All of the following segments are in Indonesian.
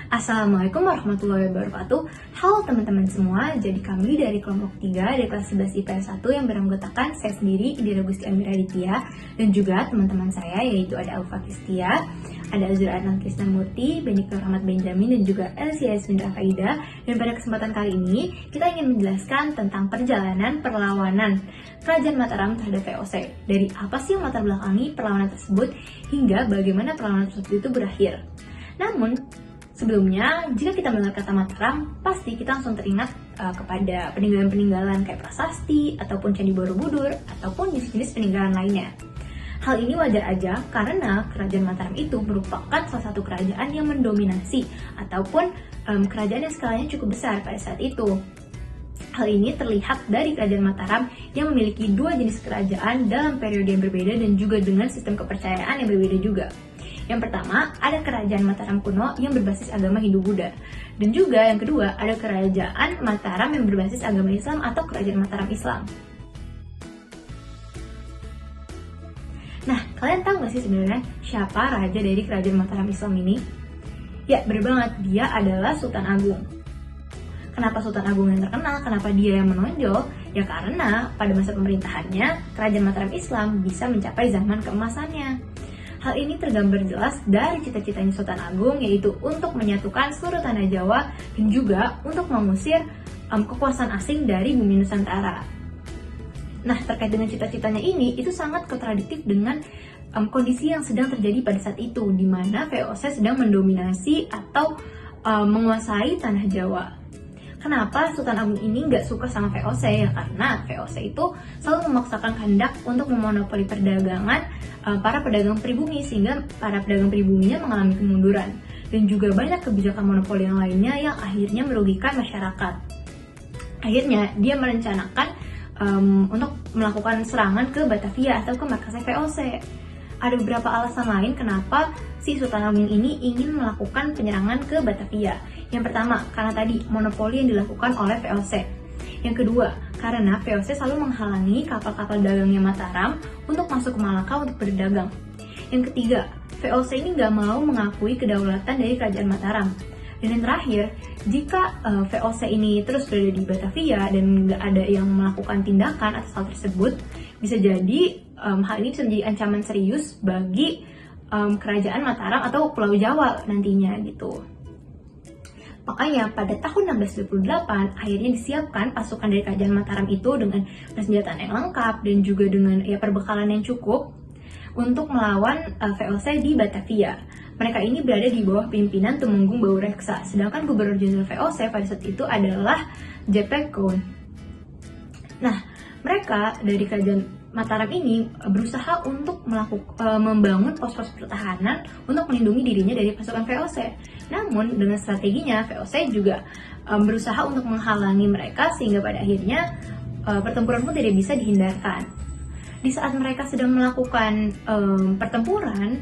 Assalamualaikum warahmatullahi wabarakatuh. Halo teman-teman semua, jadi kami dari kelompok 3 dari kelas 11 IPS 1 yang beranggotakan saya sendiri, Indira Gusti Amir Aditya, dan juga teman-teman saya yaitu ada Alfa Kristia, ada Azura Adnan Krisnamurti, Benikor Rahmat Benjamin, dan juga Elsia Yasmin Faida. Dan pada kesempatan kali ini, kita ingin menjelaskan tentang perjalanan perlawanan Kerajaan Mataram terhadap VOC. Dari apa sih yang latar belakangi perlawanan tersebut, hingga bagaimana perlawanan tersebut itu berakhir. Namun, sebelumnya, jika kita mendengar kata Mataram, pasti kita langsung teringat kepada peninggalan-peninggalan kayak prasasti, ataupun Candi Borobudur, ataupun jenis-jenis peninggalan lainnya. Hal ini wajar aja karena Kerajaan Mataram itu merupakan salah satu kerajaan yang mendominasi, ataupun kerajaan yang skalanya cukup besar pada saat itu. Hal ini terlihat dari Kerajaan Mataram yang memiliki dua jenis kerajaan dalam periode yang berbeda dan juga dengan sistem kepercayaan yang berbeda juga. Yang pertama, ada Kerajaan Mataram kuno yang berbasis agama Hindu-Buddha. Dan juga yang kedua, ada Kerajaan Mataram yang berbasis agama Islam atau Kerajaan Mataram Islam. Nah, kalian tahu gak sih sebenarnya siapa raja dari Kerajaan Mataram Islam ini? Ya, bener banget, dia adalah Sultan Agung. Kenapa Sultan Agung yang terkenal? Kenapa dia yang menonjol? Ya karena pada masa pemerintahannya, Kerajaan Mataram Islam bisa mencapai zaman keemasannya. Hal ini tergambar jelas dari cita-citanya Sultan Agung, yaitu untuk menyatukan seluruh tanah Jawa dan juga untuk mengusir kekuasaan asing dari bumi Nusantara. Nah, terkait dengan cita-citanya ini, itu sangat kontradiktif dengan kondisi yang sedang terjadi pada saat itu, di mana VOC sedang mendominasi atau menguasai tanah Jawa. Kenapa Sultan Agung ini nggak suka sama VOC? Ya karena VOC itu selalu memaksakan kehendak untuk memonopoli perdagangan para pedagang pribumi, sehingga para pedagang pribuminya mengalami kemunduran. Dan juga banyak kebijakan monopoli yang lainnya yang akhirnya merugikan masyarakat. Akhirnya dia merencanakan untuk melakukan serangan ke Batavia atau ke markasnya VOC. Ada beberapa alasan lain kenapa si Sultan Agung ini ingin melakukan penyerangan ke Batavia. Yang pertama, karena tadi monopoli yang dilakukan oleh VOC. Yang kedua, karena VOC selalu menghalangi kapal-kapal dagangnya Mataram untuk masuk ke Malaka untuk berdagang. Yang ketiga, VOC ini nggak mau mengakui kedaulatan dari Kerajaan Mataram. Dan yang terakhir, jika VOC ini terus berada di Batavia dan nggak ada yang melakukan tindakan atas hal tersebut, bisa jadi hal ini bisa menjadi ancaman serius bagi Kerajaan Mataram atau Pulau Jawa nantinya gitu. Makanya pada tahun 1628 akhirnya disiapkan pasukan dari Kerajaan Mataram itu dengan persenjataan yang lengkap dan juga dengan perbekalan yang cukup untuk melawan VOC di Batavia. Mereka ini berada di bawah pimpinan Tumenggung Baureksa, sedangkan Gubernur Jenderal VOC pada saat itu adalah J.P. Coen. Nah, mereka dari Kerajaan Mataram ini berusaha untuk membangun pos-pos pertahanan untuk melindungi dirinya dari pasukan VOC. Namun dengan strateginya VOC juga berusaha untuk menghalangi mereka sehingga pada akhirnya pertempuran pun tidak bisa dihindarkan. Di saat mereka sedang melakukan pertempuran,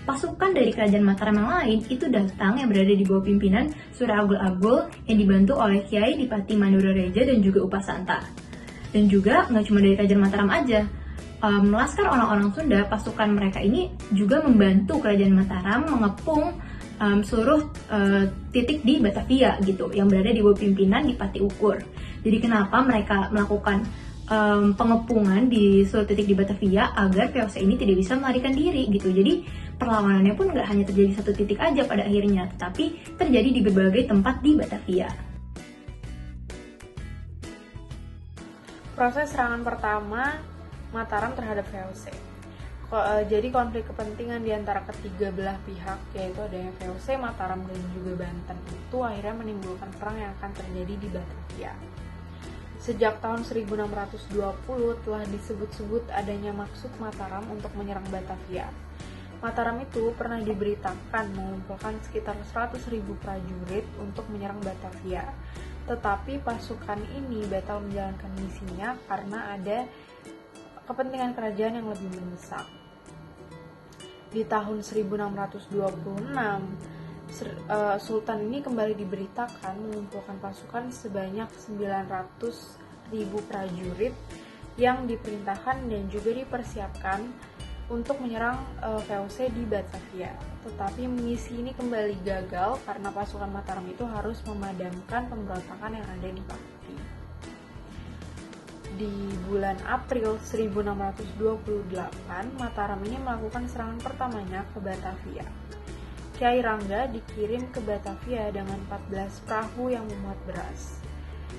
pasukan dari Kerajaan Mataram yang lain itu datang yang berada di bawah pimpinan Surya Agul-Agul yang dibantu oleh Kiai Dipati Mandura Reja dan juga Upasanta. Dan juga nggak cuma dari Kerajaan Mataram aja, Laskar orang-orang Sunda, pasukan mereka ini juga membantu Kerajaan Mataram mengepung seluruh titik di Batavia gitu, yang berada di bawah pimpinan Dipati Ukur. Jadi kenapa mereka melakukan pengepungan di seluruh titik di Batavia agar VOC ini tidak bisa melarikan diri gitu. Jadi perlawanannya pun nggak hanya terjadi satu titik aja pada akhirnya, tetapi terjadi di berbagai tempat di Batavia. Proses serangan pertama Mataram terhadap VOC. Jadi konflik kepentingan di antara ketiga belah pihak, yaitu adanya VOC, Mataram, dan juga Banten itu akhirnya menimbulkan perang yang akan terjadi di Batavia. Sejak tahun 1620 telah disebut-sebut adanya maksud Mataram untuk menyerang Batavia. Mataram itu pernah diberitakan mengumpulkan sekitar 100.000 prajurit untuk menyerang Batavia. Tetapi pasukan ini batal menjalankan misinya karena ada kepentingan kerajaan yang lebih mendesak. Di tahun 1626, Sultan ini kembali diberitakan mengumpulkan pasukan sebanyak 900.000 prajurit yang diperintahkan dan juga dipersiapkan untuk menyerang VOC di Batavia. Tetapi misi ini kembali gagal karena pasukan Mataram itu harus memadamkan pemberontakan yang ada di Pati. Di bulan April 1628, Mataram ini melakukan serangan pertamanya ke Batavia. Kyai Rangga dikirim ke Batavia dengan 14 perahu yang memuat beras.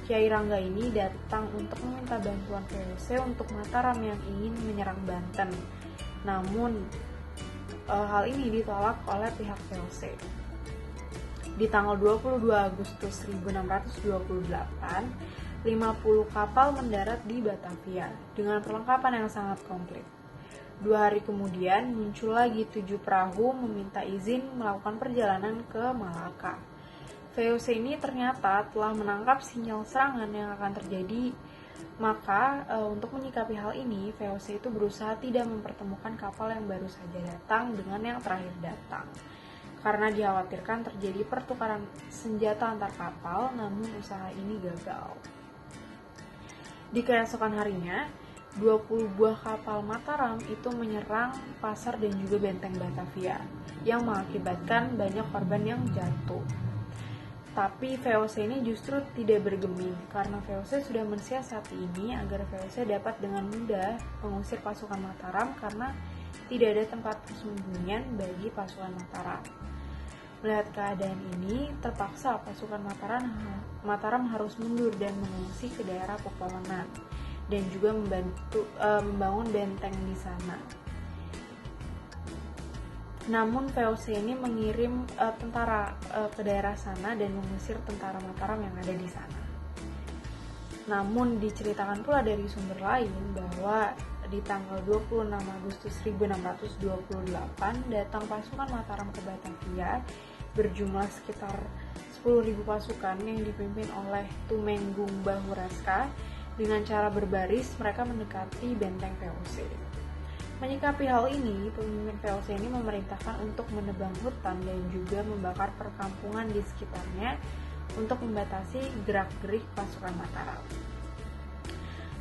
Kyai Rangga ini datang untuk meminta bantuan VOC untuk Mataram yang ingin menyerang Banten. Namun, hal ini ditolak oleh pihak VOC. Di tanggal 22 Agustus 1628, 50 kapal mendarat di Batavia dengan perlengkapan yang sangat komplit. 2 hari kemudian muncul lagi 7 perahu meminta izin melakukan perjalanan ke Malaka. VOC ini ternyata telah menangkap sinyal serangan yang akan terjadi. Maka untuk menyikapi hal ini, VOC itu berusaha tidak mempertemukan kapal yang baru saja datang dengan yang terakhir datang. Karena dikhawatirkan terjadi pertukaran senjata antar kapal, namun usaha ini gagal. Di keesokan harinya, 20 buah kapal Mataram itu menyerang pasar dan juga benteng Batavia, yang mengakibatkan banyak korban yang jatuh. Tapi VOC ini justru tidak bergeming, karena VOC sudah mensiasati ini agar VOC dapat dengan mudah mengusir pasukan Mataram karena tidak ada tempat persembunyian bagi pasukan Mataram. Melihat keadaan ini, terpaksa pasukan Mataram harus mundur dan mengungsi ke daerah Pepohonan dan juga membangun benteng di sana. Namun VOC ini mengirim tentara ke daerah sana dan mengusir tentara Mataram yang ada di sana. Namun diceritakan pula dari sumber lain bahwa di tanggal 26 Agustus 1628 datang pasukan Mataram ke Batavia berjumlah sekitar 10.000 pasukan yang dipimpin oleh Tumenggung Bahuraska. Dengan cara berbaris, mereka mendekati benteng VOC. Menyikapi hal ini, pemimpin VOC ini memerintahkan untuk menebang hutan dan juga membakar perkampungan di sekitarnya untuk membatasi gerak-gerik pasukan Mataram.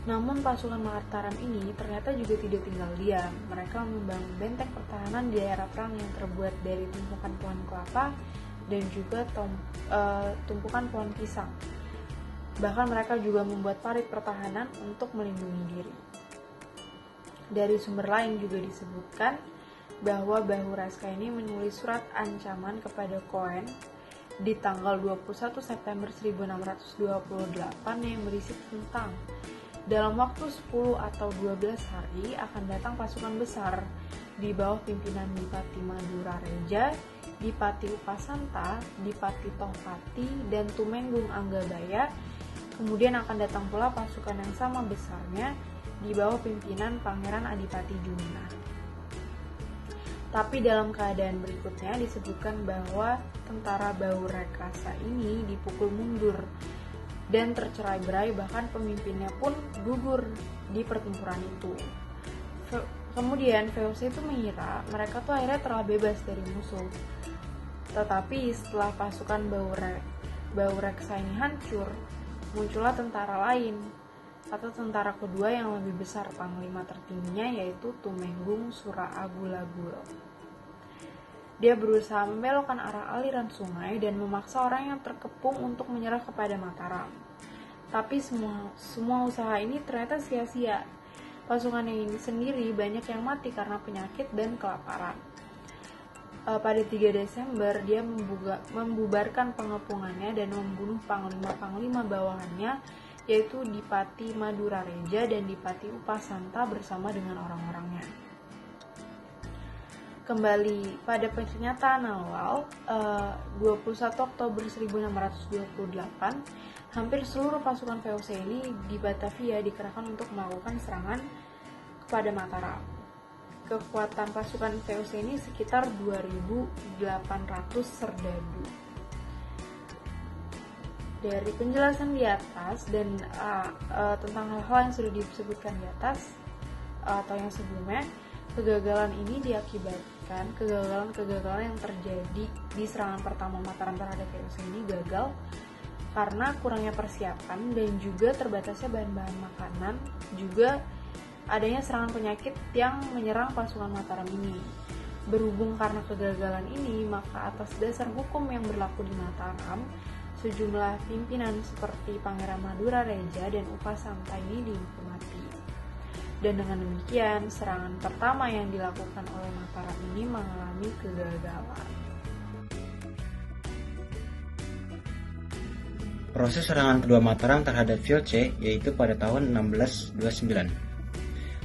Namun pasukan Mataram ini ternyata juga tidak tinggal diam. Mereka membangun benteng pertahanan di daerah perang yang terbuat dari tumpukan pohon kelapa dan juga tumpukan pohon pisang. Bahkan mereka juga membuat parit pertahanan untuk melindungi diri. Dari sumber lain juga disebutkan bahwa Bahuraska ini menulis surat ancaman kepada Koen di tanggal 21 September 1628 yang berisi tentang dalam waktu 10 atau 12 hari akan datang pasukan besar di bawah pimpinan Dipati Madurareja, Dipati Upasanta, Dipati Tohpati, dan Tumenggung Anggabaya. Kemudian akan datang pula pasukan yang sama besarnya di bawah pimpinan Pangeran Adipati Jumna. Tapi dalam keadaan berikutnya disebutkan bahwa tentara Bahuraskasa ini dipukul mundur dan tercerai-berai, bahkan pemimpinnya pun gugur di pertempuran itu. Kemudian VOC itu mengira mereka tuh akhirnya telah bebas dari musuh. Tetapi setelah pasukan Bahuraskasa ini hancur, muncullah tentara lain atau tentara kedua yang lebih besar, panglima tertingginya yaitu Tumenggung Suraagulagul. Dia berusaha membelokkan arah aliran sungai dan memaksa orang yang terkepung untuk menyerah kepada Mataram. Tapi semua usaha ini ternyata sia-sia. Pasukan ini sendiri banyak yang mati karena penyakit dan kelaparan. Pada 3 Desember dia membubarkan pengepungannya dan membunuh panglima-panglima bawahannya yaitu Dipati Madurareja dan Dipati Upasanta bersama dengan orang-orangnya. Kembali pada pernyataan awal, 21 Oktober 1628, hampir seluruh pasukan VOC ini di Batavia dikerahkan untuk melakukan serangan kepada Mataram. Kekuatan pasukan VOC ini sekitar 2.800 serdadu. Dari penjelasan di atas dan tentang hal-hal yang sudah disebutkan di atas atau yang sebelumnya, kegagalan ini diakibatkan kegagalan yang terjadi di serangan pertama Mataram terhadap VOC ini gagal karena kurangnya persiapan dan juga terbatasnya bahan-bahan makanan, juga adanya serangan penyakit yang menyerang pasukan Mataram ini. Berhubung karena kegagalan ini, maka atas dasar hukum yang berlaku di Mataram, sejumlah pimpinan seperti Pangeran Madura Reja dan Upasanta ini dihukum mati. Dan dengan demikian, serangan pertama yang dilakukan oleh Mataram ini mengalami kegagalan. Proses serangan kedua Mataram terhadap Vlce yaitu pada tahun 1629.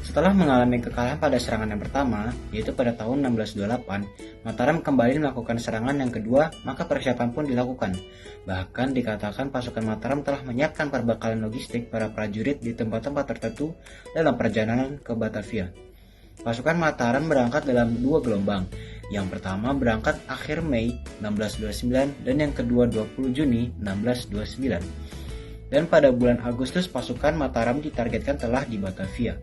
Setelah mengalami kekalahan pada serangan yang pertama, yaitu pada tahun 1628, Mataram kembali melakukan serangan yang kedua, maka persiapan pun dilakukan. Bahkan dikatakan pasukan Mataram telah menyiapkan perbekalan logistik para prajurit di tempat-tempat tertentu dalam perjalanan ke Batavia. Pasukan Mataram berangkat dalam dua gelombang. Yang pertama berangkat akhir Mei 1629 dan yang kedua 20 Juni 1629. Dan pada bulan Agustus pasukan Mataram ditargetkan telah di Batavia.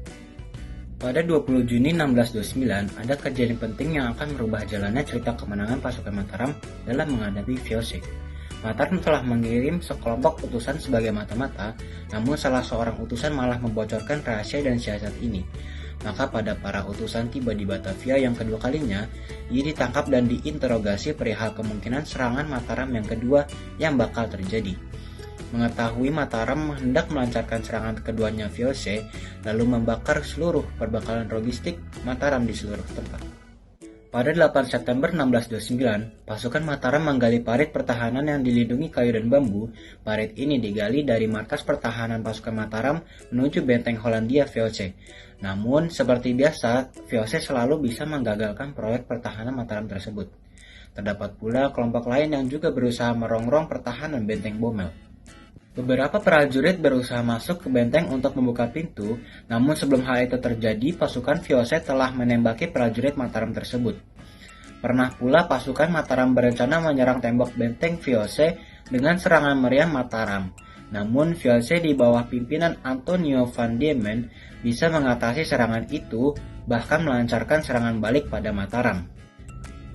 Pada 20 Juni 1629, ada kejadian penting yang akan merubah jalannya cerita kemenangan pasukan Mataram dalam menghadapi Vlce. Mataram telah mengirim sekelompok utusan sebagai mata-mata, namun salah seorang utusan malah membocorkan rahasia dan siasat ini. Maka pada para utusan tiba di Batavia yang kedua kalinya, ia ditangkap dan diinterogasi perihal kemungkinan serangan Mataram yang kedua yang bakal terjadi. Mengetahui Mataram hendak melancarkan serangan keduanya Vlce, lalu membakar seluruh perbekalan logistik Mataram di seluruh tempat. Pada 8 September 1629, pasukan Mataram menggali parit pertahanan yang dilindungi kayu dan bambu. Parit ini digali dari markas pertahanan pasukan Mataram menuju benteng Hollandia Vlce. Namun, seperti biasa, Vlce selalu bisa menggagalkan proyek pertahanan Mataram tersebut. Terdapat pula kelompok lain yang juga berusaha merongrong pertahanan benteng Bommel. Beberapa prajurit berusaha masuk ke benteng untuk membuka pintu, namun sebelum hal itu terjadi, pasukan Vlce telah menembaki prajurit Mataram tersebut. Pernah pula pasukan Mataram berencana menyerang tembok benteng Vlce dengan serangan meriam Mataram. Namun Vlce di bawah pimpinan Antonio van Diemen bisa mengatasi serangan itu, bahkan melancarkan serangan balik pada Mataram.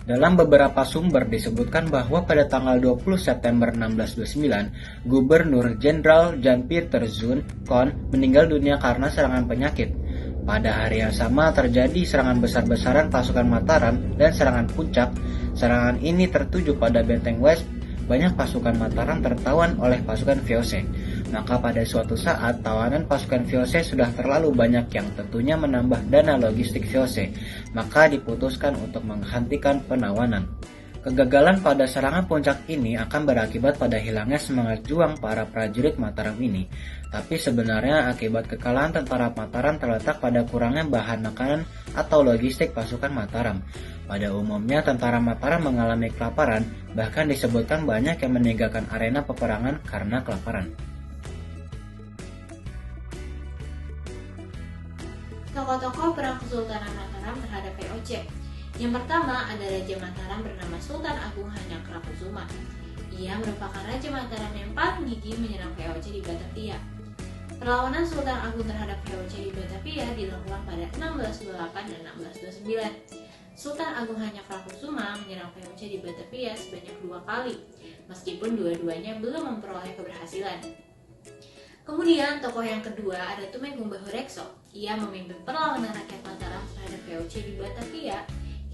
Dalam beberapa sumber disebutkan bahwa pada tanggal 20 September 1629, Gubernur Jenderal Jan-Pieter Zoon Kon meninggal dunia karena serangan penyakit. Pada hari yang sama terjadi serangan besar-besaran pasukan Mataram dan serangan puncak. Serangan ini tertuju pada benteng West. Banyak pasukan Mataram tertawan oleh pasukan Vlce. Maka pada suatu saat tawanan pasukan Vlce sudah terlalu banyak yang tentunya menambah dana logistik Vlce, maka diputuskan untuk menghentikan penawanan. Kegagalan pada serangan puncak ini akan berakibat pada hilangnya semangat juang para prajurit Mataram ini. Tapi sebenarnya akibat kekalahan tentara Mataram terletak pada kurangnya bahan makanan atau logistik pasukan Mataram. Pada umumnya tentara Mataram mengalami kelaparan, bahkan disebutkan banyak yang meninggalkan arena peperangan karena kelaparan. Tokoh-tokoh perang Kesultanan Mataram terhadap VOC. Yang pertama ada Raja Mataram bernama Sultan Agung Hanyakarakusuma. Ia merupakan Raja Mataram yang paling gigih menyerang VOC di Batavia. Perlawanan Sultan Agung terhadap VOC di Batavia dilakukan pada 1628 dan 1629. Sultan Agung Hanyakarakusuma menyerang VOC di Batavia sebanyak 2 kali, meskipun dua-duanya belum memperoleh keberhasilan. Kemudian tokoh yang kedua ada Tumenggung Bahorekso. Ia memimpin perlawanan rakyat Mataram terhadap VOC di Batavia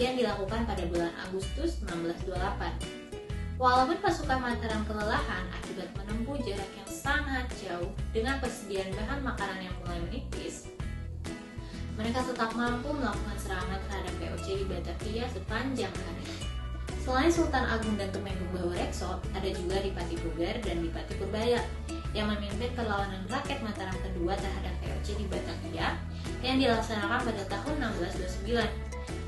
yang dilakukan pada bulan Agustus 1628. Walaupun pasukan Mataram kelelahan akibat menempuh jarak yang sangat jauh dengan persediaan bahan makanan yang mulai menipis, mereka tetap mampu melakukan serangan terhadap VOC di Batavia sepanjang hari. Selain Sultan Agung dan Tumenggung Bahorekso, ada juga Dipati Pugar dan Dipati Purbaya yang memimpin perlawanan rakyat Mataram kedua terhadap VOC di Batavia yang dilaksanakan pada tahun 1629.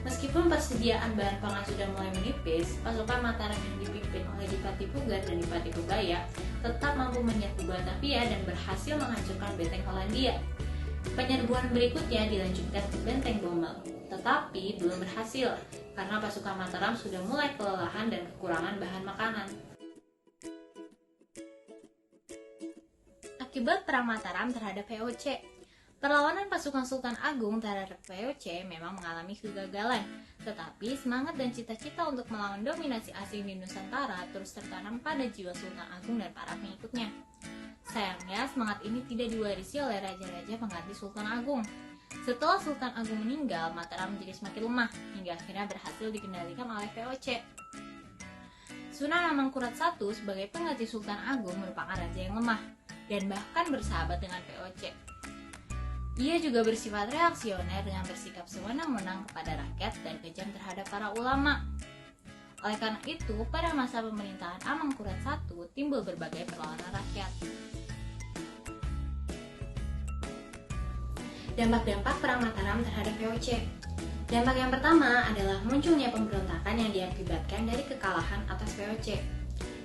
Meskipun persediaan bahan pangan sudah mulai menipis, pasukan Mataram yang dipimpin oleh Dipati Pugar dan Dipati Purbaya tetap mampu menyerbu Batavia dan berhasil menghancurkan benteng Hollandia. Penyerbuan berikutnya dilanjutkan ke benteng Bommel, tetapi belum berhasil karena pasukan Mataram sudah mulai kelelahan dan kekurangan bahan makanan. Akibat perang Mataram terhadap VOC. Perlawanan pasukan Sultan Agung terhadap VOC memang mengalami kegagalan, tetapi semangat dan cita-cita untuk melawan dominasi asing di Nusantara terus tertanam pada jiwa Sultan Agung dan para pengikutnya. Sayangnya, semangat ini tidak diwarisi oleh raja-raja pengganti Sultan Agung. Setelah Sultan Agung meninggal, Mataram menjadi semakin lemah hingga akhirnya berhasil dikendalikan oleh VOC. Sunan Amangkurat I sebagai pengganti Sultan Agung merupakan raja yang lemah dan bahkan bersahabat dengan VOC. Ia juga bersifat reaksioner dengan bersikap sewenang-wenang kepada rakyat dan kejam terhadap para ulama. Oleh karena itu, pada masa pemerintahan Amangkurat I timbul berbagai perlawanan rakyat. Dampak-dampak Perang Mataram terhadap VOC. Dampak yang pertama adalah munculnya pemberontakan yang diakibatkan dari kekalahan atas VOC.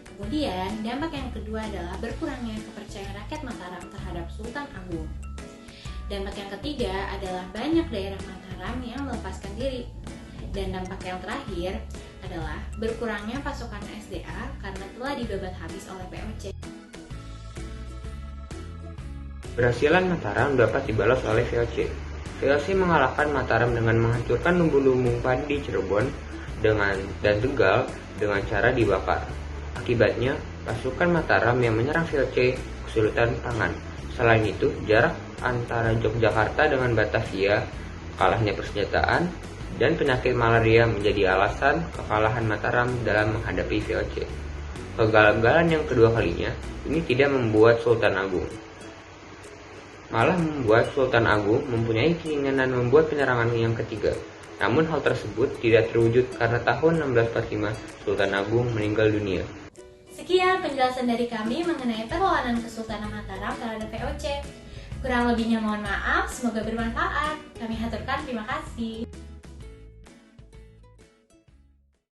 Kemudian, dampak yang kedua adalah berkurangnya kepercayaan rakyat Mataram terhadap Sultan Agung. Dampak yang ketiga adalah banyak daerah Mataram yang melepaskan diri. Dan dampak yang terakhir adalah berkurangnya pasokan SDA karena telah dibabat habis oleh VOC. Keberhasilan Mataram dapat dibalas oleh VOC. VOC mengalahkan Mataram dengan menghancurkan lumbung-lumbung padi di Cirebon dan Tegal dengan cara dibakar. Akibatnya, pasukan Mataram yang menyerang VOC kesulitan tangan. Selain itu, jarak antara Yogyakarta dengan Batavia, kalahnya persenjataan, dan penyakit malaria menjadi alasan kekalahan Mataram dalam menghadapi VOC. Kegagalan yang kedua kalinya ini tidak membuat Sultan Agung, malah membuat Sultan Agung mempunyai keinginan membuat penyerangan yang ketiga. Namun hal tersebut tidak terwujud karena tahun 1645 Sultan Agung meninggal dunia. Sekian penjelasan dari kami mengenai perlawanan Kesultanan Mataram terhadap VOC. Kurang lebihnya mohon maaf, semoga bermanfaat. Kami haturkan terima kasih.